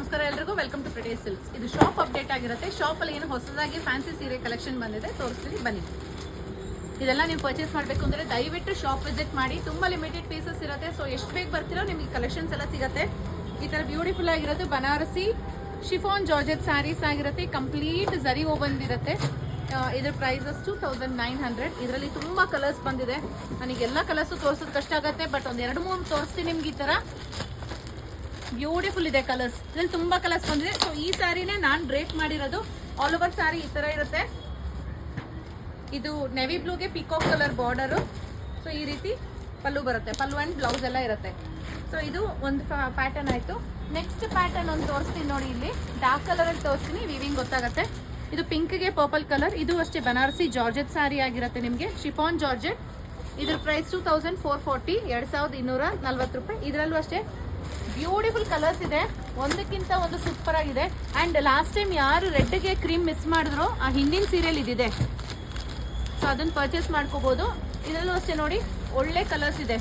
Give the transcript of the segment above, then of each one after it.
ನಮಸ್ಕಾರ ಎಲ್ಲರಿಗೂ, welcome to pretty silks. ಇದು ಶಾಪ್ ಅಪ್ಡೇಟ್ ಆಗಿರುತ್ತೆ. ಶಾಪಲ್ಲಿ ಏನು ಹೊಸದಾಗಿ ಫ್ಯಾನ್ಸಿ ಸೀರೆ ಕಲೆಕ್ಷನ್ ಬಂದಿದೆ, ತೋರಿಸ್ತೀನಿ ಬನ್ನಿ. ಇದೆಲ್ಲ ನೀವು ಪರ್ಚೇಸ್ ಮಾಡಬೇಕು ಅಂದರೆ ದಯವಿಟ್ಟು ಶಾಪ್ ವಿಸಿಟ್ ಮಾಡಿ. ತುಂಬ ಲಿಮಿಟೆಡ್ ಪೀಸಸ್ ಇರುತ್ತೆ, ಸೊ ಎಷ್ಟು ಬೇಗ ಬರ್ತಿರೋ ನಿಮಗೆ ಕಲೆಕ್ಷನ್ಸ್ ಎಲ್ಲ ಸಿಗುತ್ತೆ. ಈ ಥರ ಬ್ಯೂಟಿಫುಲ್ ಆಗಿರೋದು ಬನಾರಸಿ ಶಿಫಾನ್ ಜಾರ್ಜೆಟ್ ಸ್ಯಾರೀಸ್ ಆಗಿರುತ್ತೆ. ಕಂಪ್ಲೀಟ್ ಝರಿ ಓವನ್ ಇರುತ್ತೆ. ಇದ್ರ ಪ್ರೈಸಸ್ 2900. ಇದರಲ್ಲಿ ತುಂಬ ಕಲರ್ಸ್ ಬಂದಿದೆ. ನನಗೆಲ್ಲ ಕಲರ್ಸು ತೋರಿಸೋದು ಕಷ್ಟ ಆಗುತ್ತೆ, ಬಟ್ ಒಂದು 2-3 ತೋರಿಸ್ತೀನಿ ನಿಮ್ಗೆ. ಈ ಥರ ಬ್ಯೂಟಿಫುಲ್ ಇದೆ ಕಲರ್ಸ್. ಇದ್ರಲ್ಲಿ ತುಂಬಾ ಕಲರ್ಸ್ ಬಂದಿದೆ. ಸೊ ಈ ಸ್ಯಾರಿನೇ ನಾನು ಡ್ರೇಪ್ ಮಾಡಿರೋದು. ಆಲ್ ಓವರ್ ಸ್ಯಾರಿ ಈ ತರ ಇರುತ್ತೆ. ಇದು ನೆವಿ ಬ್ಲೂಗೆ ಪಿಕಾಕ್ ಕಲರ್ ಬಾರ್ಡರು. ಸೊ ಈ ರೀತಿ ಪಲ್ಲು ಬರುತ್ತೆ. ಪಲ್ಲು ಅಂಡ್ ಬ್ಲೌಸ್ ಎಲ್ಲ ಇರುತ್ತೆ. ಸೊ ಇದು ಒಂದು ಪ್ಯಾಟರ್ನ್ ಆಯ್ತು. ನೆಕ್ಸ್ಟ್ ಪ್ಯಾಟರ್ನ್ ಒಂದು ತೋರಿಸ್ತೀನಿ ನೋಡಿ. ಇಲ್ಲಿ ಡಾರ್ಕ್ ಕಲರ್ ಅಲ್ಲಿ ತೋರಿಸ್ತೀನಿ, ವಿವಿಂಗ್ ಗೊತ್ತಾಗುತ್ತೆ. ಇದು ಪಿಂಕ್ಗೆ ಪರ್ಪಲ್ ಕಲರ್. ಇದು ಅಷ್ಟೇ ಬನಾರಸಿ ಜಾರ್ಜೆಟ್ ಸ್ಯಾರಿ ಆಗಿರುತ್ತೆ ನಿಮಗೆ, ಶಿಫಾನ್ ಜಾರ್ಜೆಟ್. ಇದ್ರ ಪ್ರೈಸ್ 2440, 2240 ರೂಪಾಯಿ. ಇದರಲ್ಲೂ ಅಷ್ಟೇ ಬ್ಯೂಟಿಫುಲ್ ಕಲರ್ಸ್ ಇದೆ, ಒಂದಕ್ಕಿಂತ ಒಂದು ಸೂಪರ್ ಆಗಿದೆ. ಅಂಡ್ ಲಾಸ್ಟ್ ಟೈಮ್ ಯಾರು ರೆಡ್ಗೆ ಕ್ರೀಮ್ ಮಿಸ್ ಮಾಡಿದ್ರು, ಆ ಹಿಂದಿನ ಸೀರಿಯಲ್ ಇದಿದೆ. ಸೊ ಅದನ್ನ ಪರ್ಚೇಸ್ ಮಾಡ್ಕೋಬಹುದು. ಇದರಲ್ಲೂ ಅಷ್ಟೇ ನೋಡಿ, ಒಳ್ಳೆ ಕಲರ್ಸ್ ಇದೆ,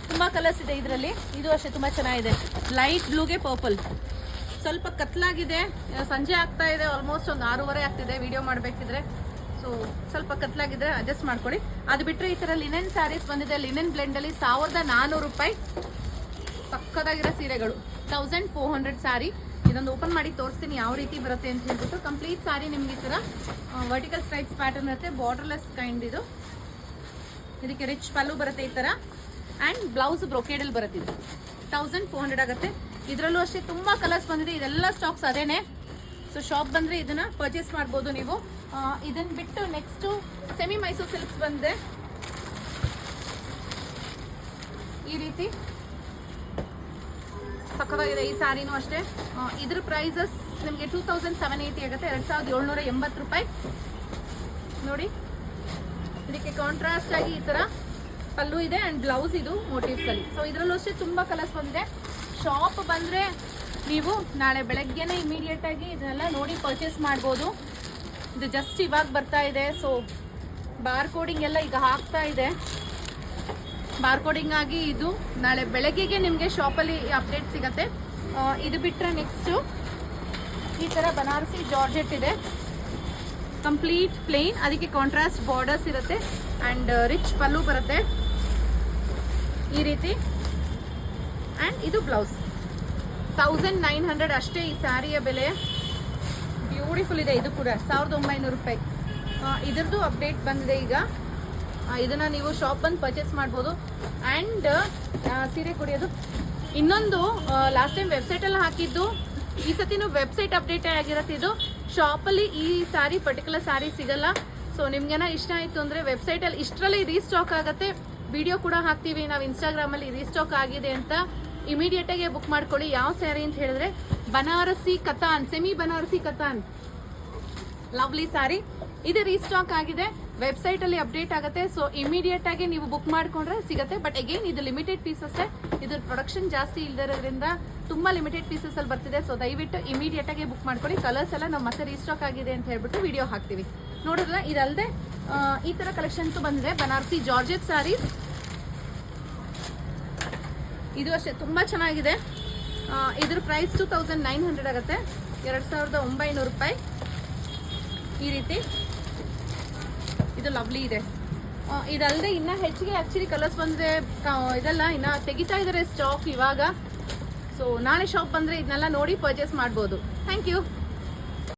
ತುಂಬಾ ಕಲರ್ಸ್ ಇದೆ ಇದರಲ್ಲಿ. ಇದು ಅಷ್ಟೇ ತುಂಬಾ ಚೆನ್ನಾಗಿದೆ. ಲೈಟ್ ಬ್ಲೂಗೆ ಪರ್ಪಲ್, ಸ್ವಲ್ಪ ಕತ್ಲಾಗಿದೆ. ಸಂಜೆ ಆಗ್ತಾ ಇದೆ, ಆಲ್ಮೋಸ್ಟ್ ಒಂದು 6:30 ಆಗ್ತಿದೆ ವಿಡಿಯೋ ಮಾಡಬೇಕಿದ್ರೆ. ಸೊ ಸ್ವಲ್ಪ ಕತ್ಲಾಗಿದ್ರೆ ಅಡ್ಜಸ್ಟ್ ಮಾಡ್ಕೊಳ್ಳಿ. ಅದು ಬಿಟ್ಟರೆ ಈ ಥರ ಲಿನೆನ್ ಸ್ಯಾರೀಸ್ ಬಂದಿದೆ. ಲಿನೆನ್ ಬ್ಲೆಂಡಲ್ಲಿ 1400 ರೂಪಾಯಿ ಪಕ್ಕದಾಗಿರೋ ಸೀರೆಗಳು. 1400 ಸ್ಯಾರಿ. ಇದೊಂದು ಓಪನ್ ಮಾಡಿ ತೋರಿಸ್ತೀನಿ ಯಾವ ರೀತಿ ಬರುತ್ತೆ ಅಂತ ಹೇಳ್ಬಿಟ್ಟು. ಕಂಪ್ಲೀಟ್ ಸ್ಯಾರಿ ನಿಮ್ಗೆ ಈ ಥರ ವರ್ಟಿಕಲ್ ಸ್ಟ್ರೈಪ್ಸ್ ಪ್ಯಾಟರ್ನ್ ಇರುತ್ತೆ, ಬಾರ್ಡರ್ಲೆಸ್ ಕೈಂಡ್. ಇದು ಇದಕ್ಕೆ ರಿಚ್ ಪಲ್ಲು ಬರುತ್ತೆ ಈ ಥರ. ಆ್ಯಂಡ್ ಬ್ಲೌಸ್ ಬ್ರೊಕೇಡಲ್ಲಿ ಬರುತ್ತೆ. ಇದು 1400 ಆಗುತ್ತೆ. ಇದರಲ್ಲೂ ಅಷ್ಟೇ ತುಂಬ ಕಲರ್ಸ್ ಬಂದಿದೆ. ಇದೆಲ್ಲ ಸ್ಟಾಕ್ಸ್ ಅದೇನೆ. ಸೊ ಶಾಪ್ ಬಂದರೆ ಇದನ್ನು ಪರ್ಚೇಸ್ ಮಾಡ್ಬೋದು ನೀವು. ಇದನ್ನು ಬಿಟ್ಟು ನೆಕ್ಸ್ಟು ಸೆಮಿ ಮೈಸೂರು ಸಿಲ್ಕ್ಸ್ ಬಂದಿದೆ ಈ ರೀತಿ. ಸಕ್ಕತ್ತಾಗಿದೆ ಈ ಸ್ಯಾರಿನೂ ಅಷ್ಟೇ. ಇದ್ರ ಪ್ರೈಸಸ್ ನಿಮಗೆ 2780 ಆಗುತ್ತೆ, 2780 ರೂಪಾಯಿ ನೋಡಿ. ಇದಕ್ಕೆ ಕಾಂಟ್ರಾಸ್ಟ್ ಆಗಿ ಈ ಥರ ಪಲ್ಲು ಇದೆ ಆ್ಯಂಡ್ ಬ್ಲೌಸ್ ಇದು ಮೋಟಿವ್ಸ್ ಅಲ್ಲಿ. ಸೊ ಇದರಲ್ಲೂ ಅಷ್ಟೇ ತುಂಬ ಕಲರ್ಸ್ ಬಂದಿದೆ. ಶಾಪ್ ಬಂದರೆ ನೀವು ನಾಳೆ ಬೆಳಗ್ಗೆನೇ ಇಮಿಡಿಯೇಟ್ ಆಗಿ ಇದನ್ನೆಲ್ಲ ನೋಡಿ ಪರ್ಚೇಸ್ ಮಾಡ್ಬೋದು. ಇದು ಜಸ್ಟ್ ಇವಾಗ ಬರ್ತಾ ಇದೆ. ಸೊ ಬಾರ್ ಕೋಡಿಂಗ್ ಎಲ್ಲ ಈಗ ಹಾಕ್ತಾ ಇದೆ. ಬಾರ್ ಕೋಡಿಂಗ್ ಆಗಿ ಇದು ನಾಳೆ ಬೆಳಗ್ಗೆಗೆ ನಿಮಗೆ ಶಾಪಲ್ಲಿ ಅಪ್ಡೇಟ್ ಸಿಗುತ್ತೆ. ಇದು ಬಿಟ್ಟರೆ ನೆಕ್ಸ್ಟು ಈ ಥರ ಬನಾರಸಿ ಜಾರ್ಜೆಟ್ ಇದೆ. ಕಂಪ್ಲೀಟ್ ಪ್ಲೇನ್, ಅದಕ್ಕೆ ಕಾಂಟ್ರಾಸ್ಟ್ ಬಾರ್ಡರ್ಸ್ ಇರುತ್ತೆ ಆ್ಯಂಡ್ ರಿಚ್ ಪಲ್ಲು ಬರುತ್ತೆ ಈ ರೀತಿ. ಆ್ಯಂಡ್ ಇದು ಬ್ಲೌಸ್ 1900 ಅಷ್ಟೇ ಈ ಸ್ಯಾರಿಯ ಬೆಲೆ. ಬ್ಯೂಟಿಫುಲ್ ಇದೆ. ಇದು ಕೂಡ 1900 ರೂಪಾಯಿ. ಇದ್ರದ್ದು ಅಪ್ಡೇಟ್ ಬಂದಿದೆ ಈಗ. ಇದನ್ನ ನೀವು ಶಾಪ್ ಬಂದು ಪರ್ಚೇಸ್ ಮಾಡ್ಬೋದು. ಆ್ಯಂಡ್ ಸೀರೆ ಕುಡಿಯೋದು ಇನ್ನೊಂದು ಲಾಸ್ಟ್ ಟೈಮ್ ವೆಬ್ಸೈಟಲ್ಲಿ ಹಾಕಿದ್ದು, ಈ ಸತಿನೂ ವೆಬ್ಸೈಟ್ ಅಪ್ಡೇಟ್ ಆಗಿರುತ್ತೆ. ಇದು ಶಾಪಲ್ಲಿ ಈ ಸ್ಯಾರಿ ಪರ್ಟಿಕ್ಯುಲರ್ ಸ್ಯಾರಿ ಸಿಗಲ್ಲ. ಸೊ ನಿಮ್ಗೇನ ಇಷ್ಟ ಆಯಿತು ಅಂದರೆ ವೆಬ್ಸೈಟಲ್ಲಿ ಇಷ್ಟರಲ್ಲಿ ರೀಸ್ಟಾಕ್ ಆಗುತ್ತೆ. ವಿಡಿಯೋ ಕೂಡ ಹಾಕ್ತೀವಿ ನಾವು ಇನ್ಸ್ಟಾಗ್ರಾಮಲ್ಲಿ, ರೀಸ್ಟಾಕ್ ಆಗಿದೆ ಅಂತ ಇಮಿಡಿಯೇಟಾಗಿ ಬುಕ್ ಮಾಡ್ಕೊಳ್ಳಿ. ಯಾವ ಸ್ಯಾರಿ ಅಂತ ಹೇಳಿದ್ರೆ ಬನಾರಸಿ ಕತಾನ್, ಸೆಮಿ ಬನಾರಸಿ ಕತಾನ್, ಲವ್ಲಿ ಸ್ಯಾರಿ. ಇದು ರೀಸ್ಟಾಕ್ ಆಗಿದೆ, ವೆಬ್ಸೈಟಲ್ಲಿ ಅಪ್ಡೇಟ್ ಆಗುತ್ತೆ. ಸೊ ಇಮಿಡಿಯೇಟ್ ಆಗಿ ನೀವು ಬುಕ್ ಮಾಡ್ಕೊಂಡ್ರೆ ಸಿಗುತ್ತೆ. ಬಟ್ ಅಗೇನ್ ಇದು ಲಿಮಿಟೆಡ್ ಪೀಸಸ್ಸೇ. ಇದ್ರ ಪ್ರೊಡಕ್ಷನ್ ಜಾಸ್ತಿ ಇಲ್ದಿರೋದ್ರಿಂದ ತುಂಬ ಲಿಮಿಟೆಡ್ ಪೀಸಸ್ ಅಲ್ಲಿ ಬರ್ತಿದೆ. ಸೊ ದಯವಿಟ್ಟು ಇಮಿಡಿಯೇಟ್ ಆಗಿ ಬುಕ್ ಮಾಡ್ಕೊಳ್ಳಿ. ಕಲರ್ಸ್ ಎಲ್ಲ ನಾವು ಮತ್ತೆ ರೀಸ್ಟಾಕ್ ಆಗಿದೆ ಅಂತ ಹೇಳ್ಬಿಟ್ಟು ವಿಡಿಯೋ ಹಾಕ್ತೀವಿ. ನೋಡಿದ್ರೆ ಇದಲ್ಲದೆ ಈ ಥರ ಕಲೆಕ್ಷನ್ಸ್ ಬಂದಿದೆ. ಬನಾರಸಿ ಜಾರ್ಜೆಟ್ ಸ್ಯಾರೀಸ್ ಇದು ಅಷ್ಟೇ ತುಂಬ ಚೆನ್ನಾಗಿದೆ. ಇದ್ರ ಪ್ರೈಸ್ 2900 ಆಗುತ್ತೆ, 2900 ರೂಪಾಯಿ ಈ ರೀತಿ. ಇದು ಲವ್ಲಿ ಇದೆ. ಇದಲ್ಲದೆ ಇನ್ನೂ ಹೆಚ್ಚಿಗೆ ಆ್ಯಕ್ಚುಲಿ ಕಲರ್ಸ್ ಬಂದಿದೆ. ಇದೆಲ್ಲ ಇನ್ನು ತೆಗಿತಾ ಇದ್ದಾರೆ ಸ್ಟಾಕ್ ಇವಾಗ. ಸೊ ನಾಳೆ ಶಾಪ್ ಬಂದರೆ ಇದನ್ನೆಲ್ಲ ನೋಡಿ ಪರ್ಚೇಸ್ ಮಾಡ್ಬೋದು. Thank you.